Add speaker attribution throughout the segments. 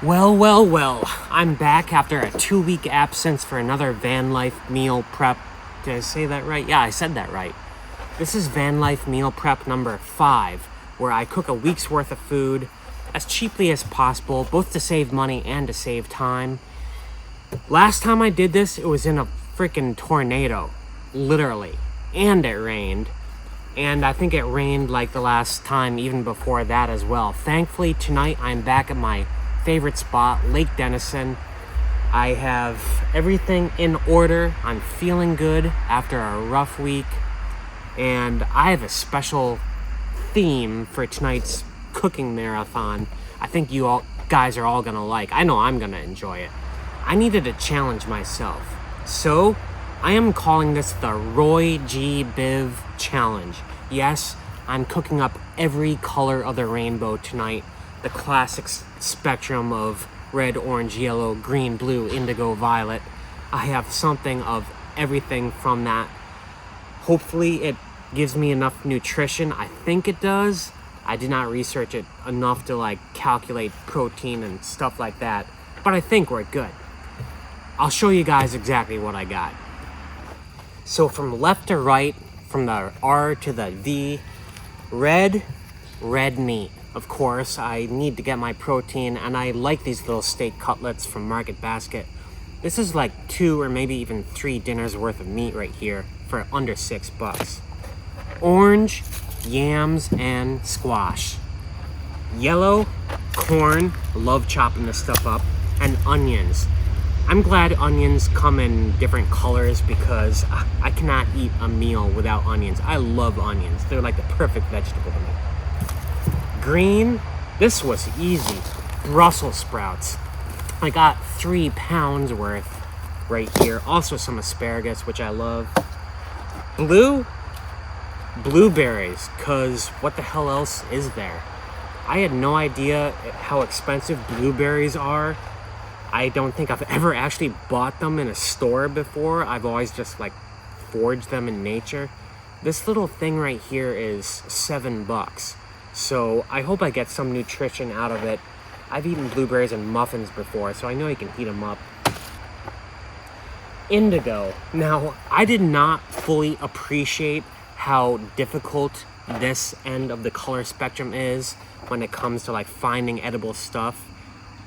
Speaker 1: Well, I'm back after a 2-week absence for another van life meal prep. Did I say that right? Yeah, I said that right. This is van life meal prep number 5, where I cook a week's worth of food as cheaply as possible, both to save money and to save time. Last time I did this, it was in a freaking tornado, literally, and it rained. And I think it rained like the last time even before that as well. Thankfully, tonight I'm back at my favorite spot, Lake Denison. I have everything in order. I'm feeling good after a rough week. And I have a special theme for tonight's cooking marathon. I think you all guys are all gonna like. I know I'm gonna enjoy it. I needed to challenge myself. So I am calling this the RYGBIV challenge. Yes, I'm cooking up every color of the rainbow tonight. The classic spectrum of red, orange, yellow, green, blue, indigo, violet. I have something of everything from that. Hopefully it gives me enough nutrition. I think it does. I did not research it enough to calculate protein and stuff like that, but I think we're good. I'll show you guys exactly what I got. So from left to right, from the R to the V, red meat. Of course, I need to get my protein, and I like these little steak cutlets from Market Basket. This is like 2 or maybe even 3 dinners worth of meat right here for under $6. Orange, yams, and squash. Yellow, corn, love chopping this stuff up, and onions. I'm glad onions come in different colors because I cannot eat a meal without onions. I love onions. They're like the perfect vegetable to me. Green, this was easy. Brussels sprouts. I got 3 pounds worth right here. Also some asparagus, which I love. Blue, blueberries, cause what the hell else is there? I had no idea how expensive blueberries are. I don't think I've ever actually bought them in a store before. I've always just foraged them in nature. This little thing right here is $7. So I hope I get some nutrition out of it. I've eaten blueberries and muffins before, so I know you can heat them up. Indigo. Now, I did not fully appreciate how difficult this end of the color spectrum is when it comes to finding edible stuff.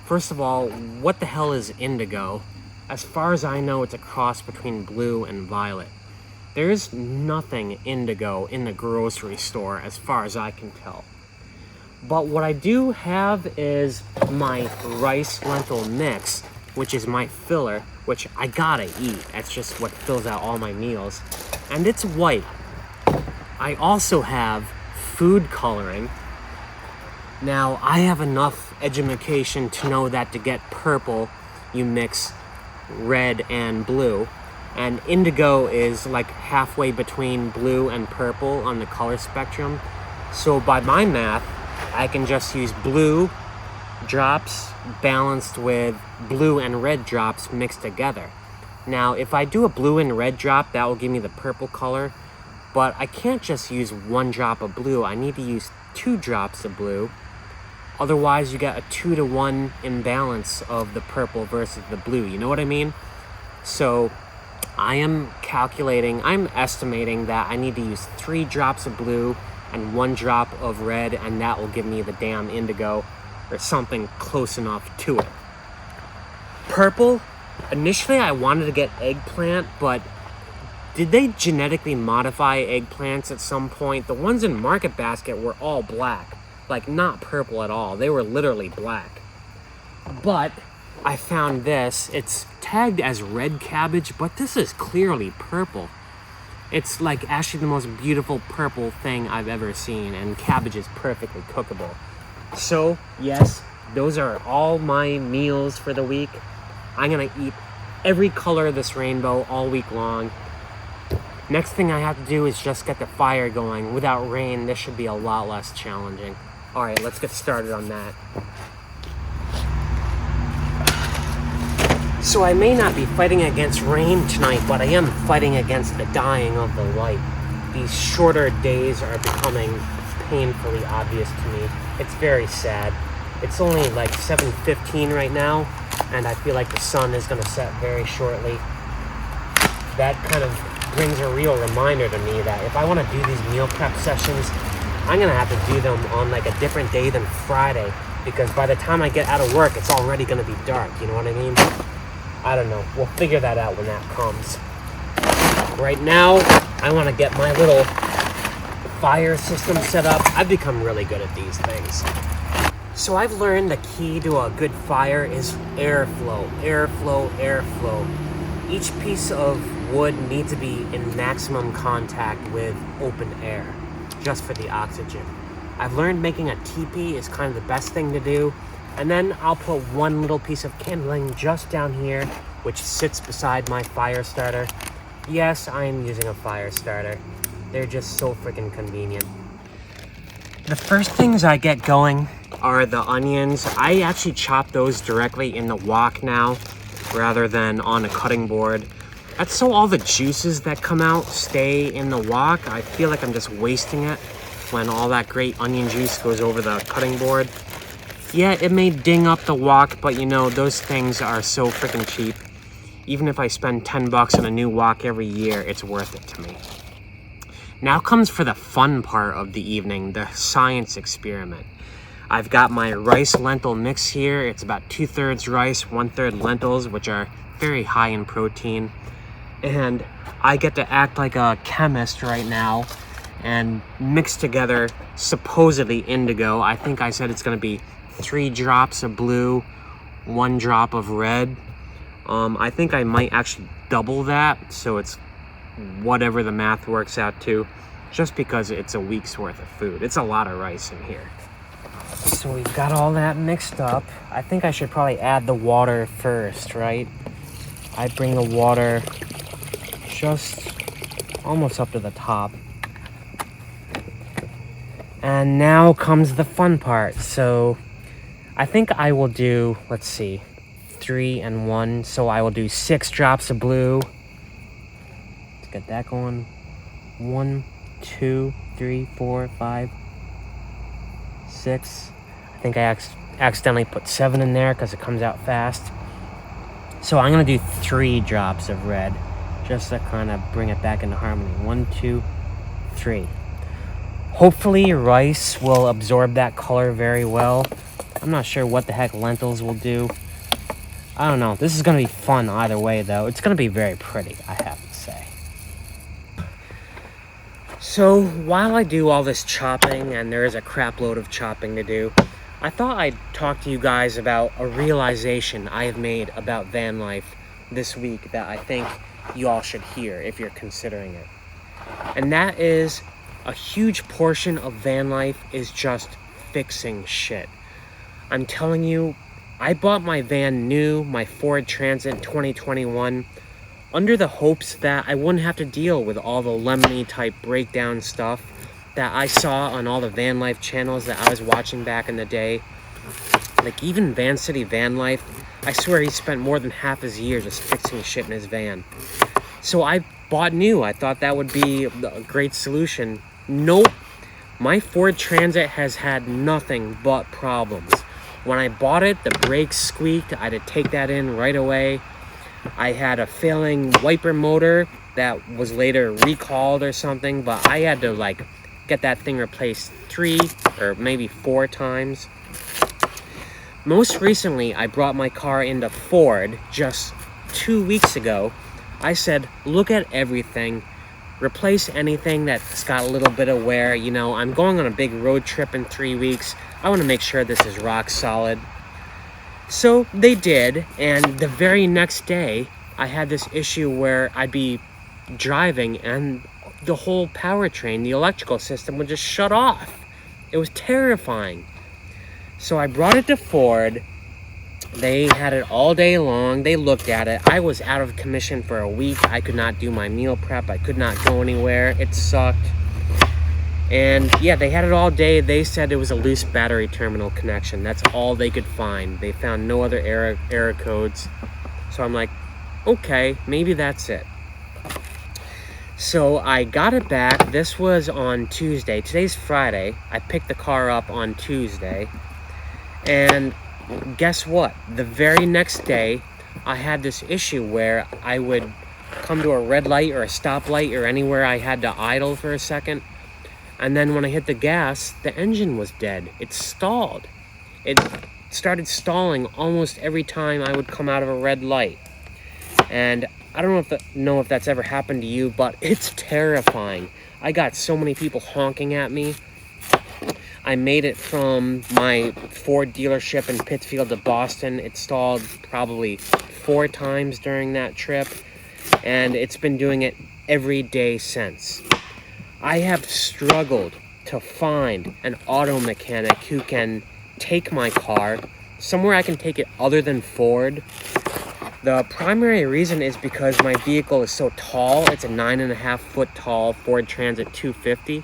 Speaker 1: First of all, what the hell is indigo? As far as I know, it's a cross between blue and violet. There's nothing indigo in the grocery store as far as I can tell. But what I do have is my rice lentil mix, which is my filler, which I gotta eat. That's just what fills out all my meals. And it's white. I also have food coloring. Now, I have enough education to know that to get purple, you mix red and blue. And indigo is halfway between blue and purple on the color spectrum. So by my math, I can just use blue drops balanced with blue and red drops mixed together. Now, if I do a blue and red drop, that will give me the purple color. But I can't just use 1 drop of blue. I need to use 2 drops of blue. Otherwise, you get a 2-to-1 imbalance of the purple versus the blue. You know what I mean? So I'm estimating that I need to use 3 drops of blue and 1 drop of red, and that will give me the damn indigo or something close enough to it. Purple, initially I wanted to get eggplant, but did they genetically modify eggplants at some point? The ones in Market Basket were all black. Not purple at all. They were literally black. But I found this. It's tagged as red cabbage, but this is clearly purple. It's actually the most beautiful purple thing I've ever seen, and cabbage is perfectly cookable. So, yes, those are all my meals for the week. I'm gonna eat every color of this rainbow all week long. Next thing I have to do is just get the fire going. Without rain, this should be a lot less challenging. All right, let's get started on that. So I may not be fighting against rain tonight, but I am fighting against the dying of the light. These shorter days are becoming painfully obvious to me. It's very sad. It's only like 7:15 right now, and I feel like the sun is going to set very shortly. That kind of brings a real reminder to me that if I want to do these meal prep sessions, I'm going to have to do them on like a different day than Friday, because by the time I get out of work, it's already going to be dark, you know what I mean? I don't know. We'll figure that out when that comes. Right now, I want to get my little fire system set up. I've become really good at these things. So I've learned the key to a good fire is airflow, airflow, airflow. Each piece of wood needs to be in maximum contact with open air, just for the oxygen. I've learned making a teepee is kind of the best thing to do. And then I'll put one little piece of kindling just down here, which sits beside my fire starter. Yes, I am using a fire starter. They're just so freaking convenient. The first things I get going are the onions. I actually chop those directly in the wok now, rather than on a cutting board. That's so all the juices that come out stay in the wok. I feel like I'm just wasting it when all that great onion juice goes over the cutting board. Yeah, it may ding up the wok, but you know, those things are so freaking cheap. Even if I spend 10 bucks on a new wok every year, it's worth it to me. Now comes for the fun part of the evening, the science experiment. I've got my rice lentil mix here. It's about 2/3 rice, 1/3 lentils, which are very high in protein. And I get to act like a chemist right now and mix together supposedly indigo. I think I said it's gonna be 3 drops of blue, 1 drop of red. I think I might actually double that, so it's whatever the math works out to, just because it's a week's worth of food. It's a lot of rice in here. So we've got all that mixed up. I think I should probably add the water first, right? I bring the water just almost up to the top. And now comes the fun part. So I think I will do, let's see, 3 and 1. So I will do 6 drops of blue. Let's get that going. 1, 2, 3, 4, 5, 6. I think I accidentally put 7 in there because it comes out fast. So I'm going to do 3 drops of red just to kind of bring it back into harmony. 1, 2, 3. Hopefully rice will absorb that color very well. I'm not sure what the heck lentils will do. I don't know. This is going to be fun either way, though. It's going to be very pretty, I have to say. So while I do all this chopping, and there is a crap load of chopping to do, I thought I'd talk to you guys about a realization I have made about van life this week that I think you all should hear if you're considering it. And that is, a huge portion of van life is just fixing shit. I'm telling you, I bought my van new, my Ford Transit 2021, under the hopes that I wouldn't have to deal with all the lemony type breakdown stuff that I saw on all the van life channels that I was watching back in the day. Like even Van City Van Life, I swear he spent more than half his year just fixing shit in his van. So I bought new. I thought that would be a great solution. Nope. My Ford Transit has had nothing but problems. When I bought it, the brakes squeaked. I had to take that in right away. I had a failing wiper motor that was later recalled or something, but I had to like get that thing replaced 3 or maybe 4 times. Most recently, I brought my car into Ford just 2 weeks ago. I said, look at everything, replace anything that's got a little bit of wear. You know, I'm going on a big road trip in 3 weeks. I want to make sure this is rock solid. So they did, and the very next day, I had this issue where I'd be driving and the whole powertrain, the electrical system would just shut off. It was terrifying. So I brought it to Ford. They had it all day long. They looked at it. I was out of commission for a week. I could not do my meal prep. I could not go anywhere. It sucked. And yeah, they had it all day. They said it was a loose battery terminal connection. That's all they could find. They found no other error codes. So I'm like, okay, maybe that's it. So I got it back. This was on Tuesday. Today's Friday. I picked the car up on Tuesday. And guess what? The very next day, I had this issue where I would come to a red light or a stoplight or anywhere I had to idle for a second. And then when I hit the gas, the engine was dead. It stalled. It started stalling almost every time I would come out of a red light. And I don't know if that's ever happened to you, but it's terrifying. I got so many people honking at me. I made it from my Ford dealership in Pittsfield to Boston. It stalled probably 4 times during that trip, and it's been doing it every day since. I have struggled to find an auto mechanic who can take my car somewhere I can take it other than Ford. The primary reason is because my vehicle is so tall. It's a 9.5 foot tall Ford Transit 250.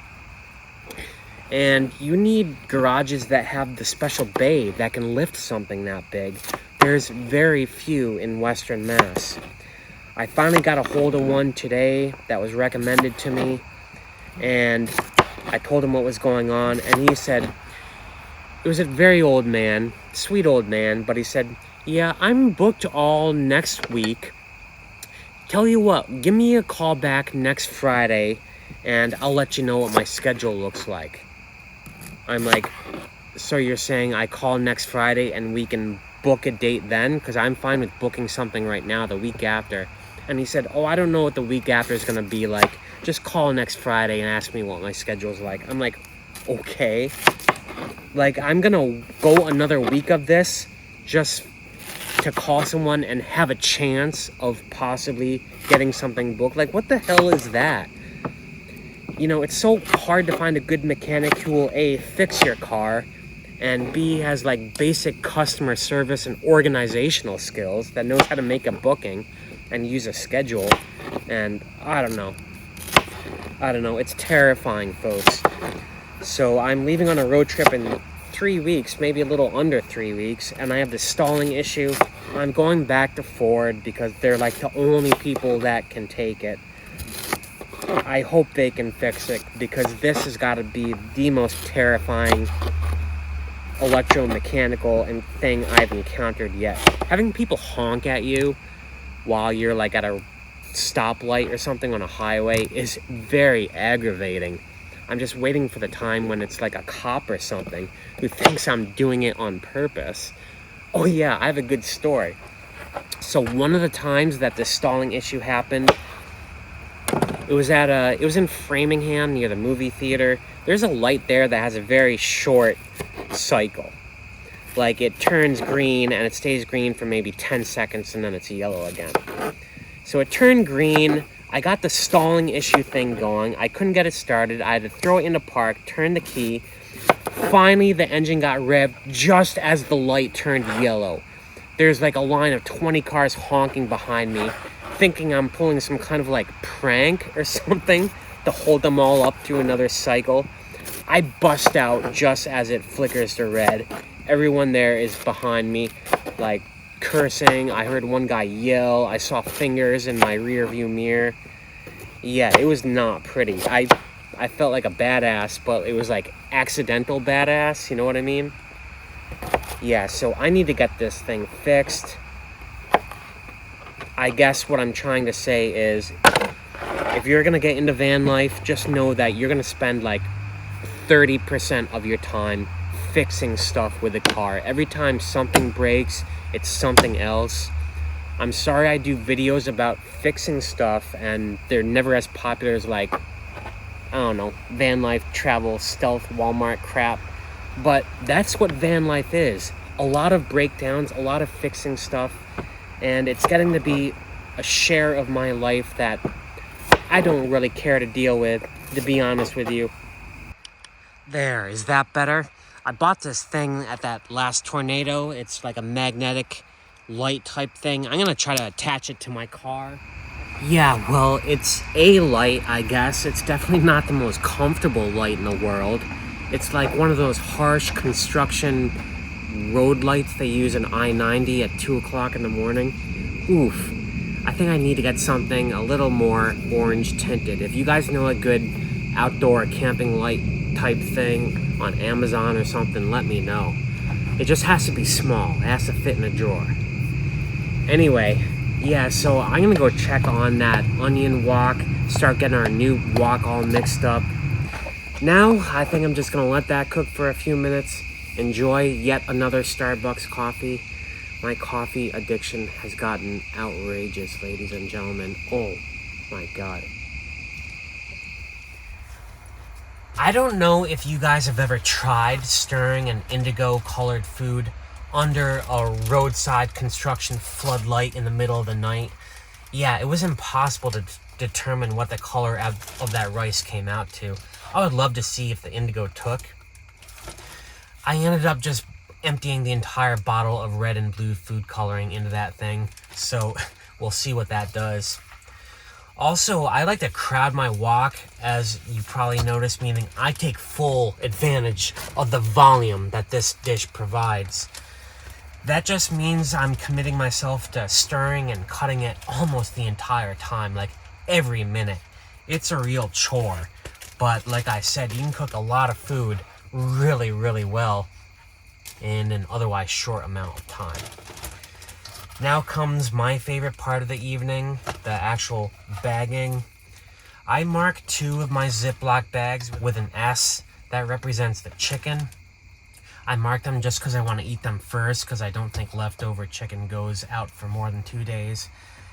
Speaker 1: And you need garages that have the special bay that can lift something that big. There's very few in Western Mass. I finally got a hold of one today that was recommended to me. And I told him what was going on. And he said, it was a very old man, sweet old man, but he said, yeah, I'm booked all next week. Tell you what, give me a call back next Friday and I'll let you know what my schedule looks like. I'm like, so you're saying I call next Friday and we can book a date then? Because I'm fine with booking something right now the week after. And he said, oh, I don't know what the week after is going to be like. Just call next Friday and ask me what my schedule's like. I'm like, okay. Like, I'm going to go another week of this just to call someone and have a chance of possibly getting something booked. Like, what the hell is that? You know, it's so hard to find a good mechanic who will A, fix your car, and B, has like basic customer service and organizational skills, that knows how to make a booking and use a schedule. And I don't know, it's terrifying, folks. So I'm leaving on a road trip in 3 weeks, maybe a little under 3 weeks, and I have this stalling issue. I'm going back to Ford because they're like the only people that can take it. I hope they can fix it, because this has got to be the most terrifying electromechanical and thing I've encountered yet. Having people honk at you while you're like at a stoplight or something on a highway is very aggravating. I'm just waiting for the time when it's like a cop or something who thinks I'm doing it on purpose. Oh yeah, I have a good story. So one of the times that this stalling issue happened, it was in Framingham near the movie theater. There's a light there that has a very short cycle. Like, it turns green and it stays green for maybe 10 seconds and then it's yellow again. So it turned green. I got the stalling issue thing going. I couldn't get it started. I had to throw it into park, turn the key. Finally, the engine got revved just as the light turned yellow. There's like a line of 20 cars honking behind me, thinking I'm pulling some kind of like prank or something to hold them all up through another cycle. I bust out just as it flickers to red. Everyone there is behind me, like, cursing. I heard one guy yell. I saw fingers in my rear view mirror. Yeah, it was not pretty. I felt like a badass, but it was like accidental badass, you know what I mean? Yeah, so I need to get this thing fixed. I guess what I'm trying to say is, if you're gonna get into van life, just know that you're gonna spend like 30% of your time fixing stuff with a car. Every time something breaks, it's something else. I'm sorry I do videos about fixing stuff and they're never as popular as, like, I don't know, van life, travel, stealth, Walmart crap. But that's what van life is. A lot of breakdowns, a lot of fixing stuff, and it's getting to be a share of my life that I don't really care to deal with, to be honest with you. There, is that better? I bought this thing at that last tornado. It's like a magnetic light type thing. I'm gonna try to attach it to my car. Yeah, well, it's a light, I guess. It's definitely not the most comfortable light in the world. It's like one of those harsh construction road lights they use in I-90 at 2 o'clock in the morning. Oof. I think I need to get something a little more orange tinted. If you guys know a good outdoor camping light type thing on Amazon or something, let me know. It just has to be small. It has to fit in a drawer. Anyway, yeah, so I'm gonna go check on that onion wok, start getting our new wok all mixed up. Now, I think I'm just gonna let that cook for a few minutes, enjoy yet another Starbucks coffee. My coffee addiction has gotten outrageous, ladies and gentlemen. Oh my God. I don't know if you guys have ever tried stirring an indigo colored food under a roadside construction floodlight in the middle of the night. Yeah, it was impossible to determine what the color of that rice came out to. I would love to see if the indigo took. I ended up just emptying the entire bottle of red and blue food coloring into that thing, so we'll see what that does. Also, I like to crowd my wok, as you probably noticed, meaning I take full advantage of the volume that this dish provides. That just means I'm committing myself to stirring and cutting it almost the entire time, like every minute. It's a real chore, but like I said, you can cook a lot of food really, really well in an otherwise short amount of time. Now comes my favorite part of the evening, the actual bagging. I mark 2 of my Ziploc bags with an S that represents the chicken. I mark them just because I want to eat them first, because I don't think leftover chicken goes out for more than 2 days.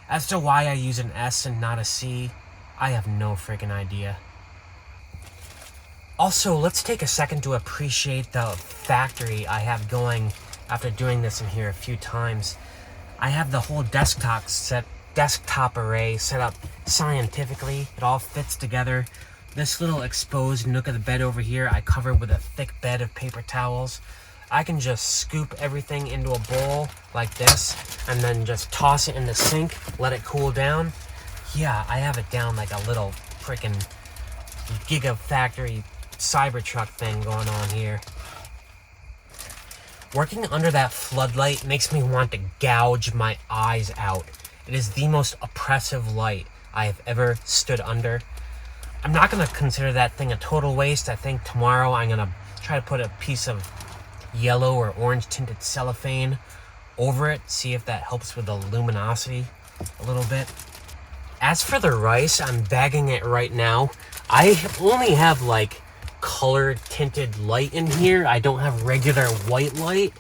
Speaker 1: As to why I use an S and not a C, I have no freaking idea. Also, let's take a second to appreciate the factory I have going after doing this in here a few times. I have the whole desktop array set up scientifically. It all fits together. This little exposed nook of the bed over here, I cover with a thick bed of paper towels. I can just scoop everything into a bowl like this and then just toss it in the sink, let it cool down. Yeah, I have it down like a little freaking gigafactory Cybertruck thing going on here. Working under that floodlight makes me want to gouge my eyes out. It is the most oppressive light I have ever stood under. I'm not going to consider that thing a total waste. I think tomorrow I'm going to try to put a piece of yellow or orange tinted cellophane over it, see if that helps with the luminosity a little bit. As for the rice, I'm bagging it right now. I only have like color tinted light in here. I don't have regular white light,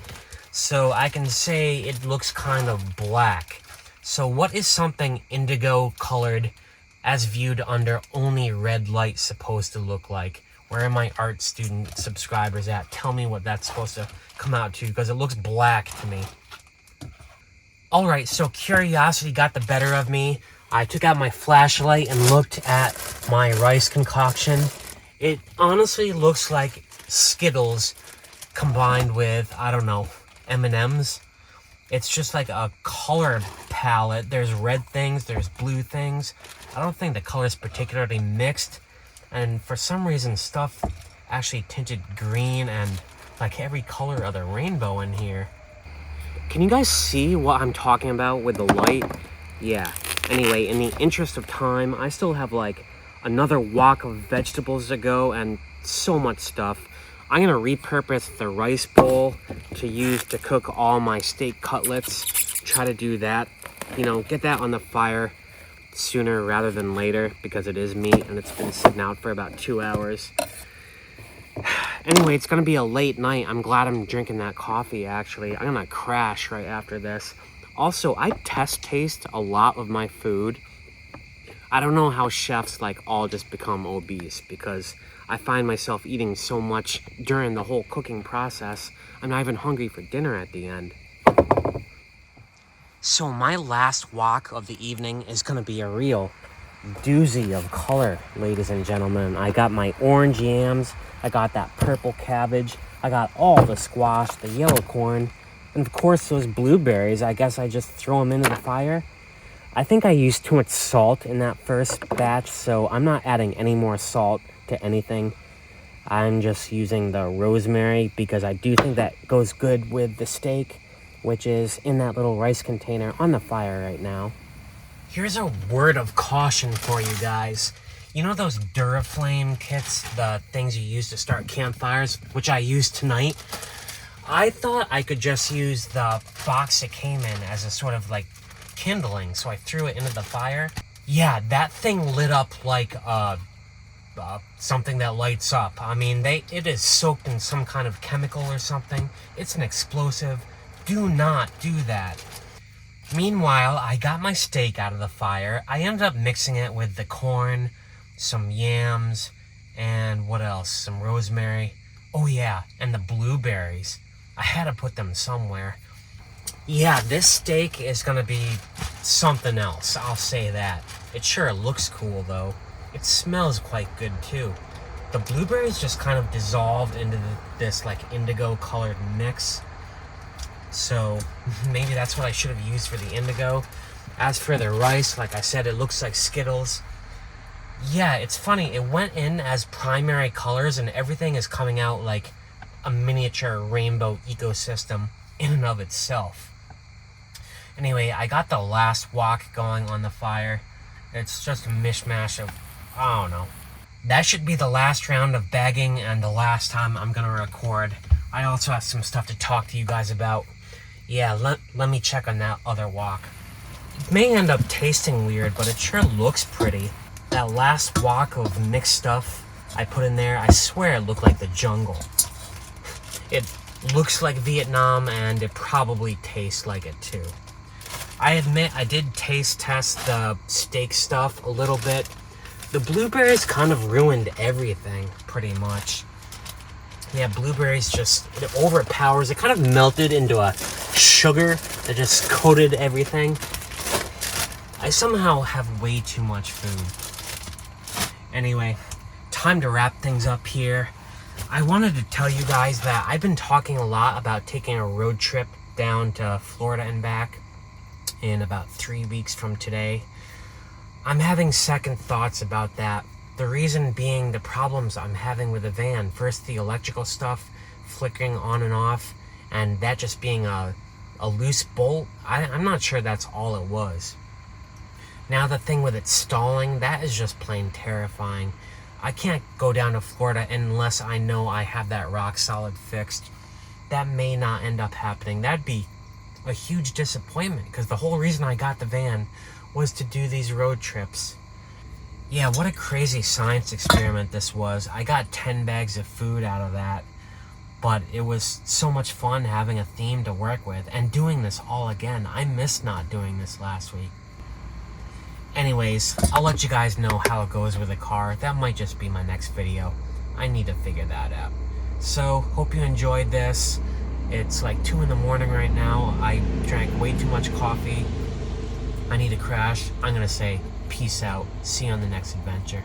Speaker 1: so I can say it looks kind of black. So what is something indigo colored as viewed under only red light supposed to look like? Where are my art student subscribers at? Tell me what that's supposed to come out to, because it looks black to me. Alright, so curiosity got the better of me. I took out my flashlight and looked at my rice concoction. It honestly looks like Skittles combined with, I don't know, M&Ms. It's just like a color palette. There's red things, there's blue things. I don't think the color is particularly mixed. And for some reason, stuff actually tinted green and like every color of the rainbow in here. Can you guys see what I'm talking about with the light? Yeah. Anyway, in the interest of time, I still have like another wok of vegetables to go and so much stuff. I'm gonna repurpose the rice bowl to use to cook all my steak cutlets. Try to do that, you know, get that on the fire sooner rather than later, because it is meat and it's been sitting out for about 2 hours. Anyway, it's gonna be a late night. I'm glad I'm drinking that coffee, actually. I'm gonna crash right after this. Also, I test taste a lot of my food. I don't know how chefs like all just become obese, because I find myself eating so much during the whole cooking process, I'm not even hungry for dinner at the end. So my last wok of the evening is gonna be a real doozy of color, ladies and gentlemen. I got my orange yams, I got that purple cabbage, I got all the squash, the yellow corn, and of course those blueberries. I guess I just throw them into the fire. I think I used too much salt in that first batch, so I'm not adding any more salt to anything. I'm just using the rosemary because I do think that goes good with the steak, which is in that little rice container on the fire right now. Here's a word of caution for you guys. You know those Duraflame kits, the things you use to start campfires, which I used tonight? I thought I could just use the box it came in as a sort of like kindling, so I threw it into the fire. Yeah, that thing lit up like something that lights up. I mean, it is soaked in some kind of chemical or something. It's an explosive. Do not do that. Meanwhile, I got my steak out of the fire. I ended up mixing it with the corn, some yams, and what else? Some rosemary. Oh yeah, and the blueberries. I had to put them somewhere. Yeah, this steak is gonna be something else, I'll say that. It sure looks cool though. It smells quite good too. The blueberries just kind of dissolved into this like indigo colored mix. So maybe that's what I should have used for the indigo. As for the rice, like I said, it looks like Skittles. Yeah, it's funny. It went in as primary colors and everything is coming out like a miniature rainbow ecosystem in and of itself. Anyway, I got the last wok going on the fire. It's just a mishmash of, I don't know. That should be the last round of bagging and the last time I'm gonna record. I also have some stuff to talk to you guys about. Yeah, let me check on that other wok. It may end up tasting weird, but it sure looks pretty. That last wok of mixed stuff I put in there, I swear it looked like the jungle. It looks like Vietnam, and it probably tastes like it too. I admit I did taste test the steak stuff a little bit. The blueberries kind of ruined everything, pretty much. Yeah, blueberries just, it overpowers. It kind of melted into a sugar that just coated everything. I somehow have way too much food. Anyway, time to wrap things up here. I wanted to tell you guys that I've been talking a lot about taking a road trip down to Florida and back in about 3 weeks from today. I'm having second thoughts about that. The reason being the problems I'm having with the van. First, the electrical stuff flickering on and off, and that just being a loose bolt. I'm not sure that's all it was. Now the thing with it stalling, that is just plain terrifying. I can't go down to Florida unless I know I have that rock solid fixed. That may not end up happening. That'd be a huge disappointment, because the whole reason I got the van was to do these road trips. Yeah, what a crazy science experiment this was. I got 10 bags of food out of that, but it was so much fun having a theme to work with and doing this all again. I missed not doing this last week. Anyways, I'll let you guys know how it goes with the car. That might just be my next video. I need to figure that out. So, hope you enjoyed this. It's like 2 in the morning right now. I drank way too much coffee. I need to crash. I'm gonna say peace out. See you on the next adventure.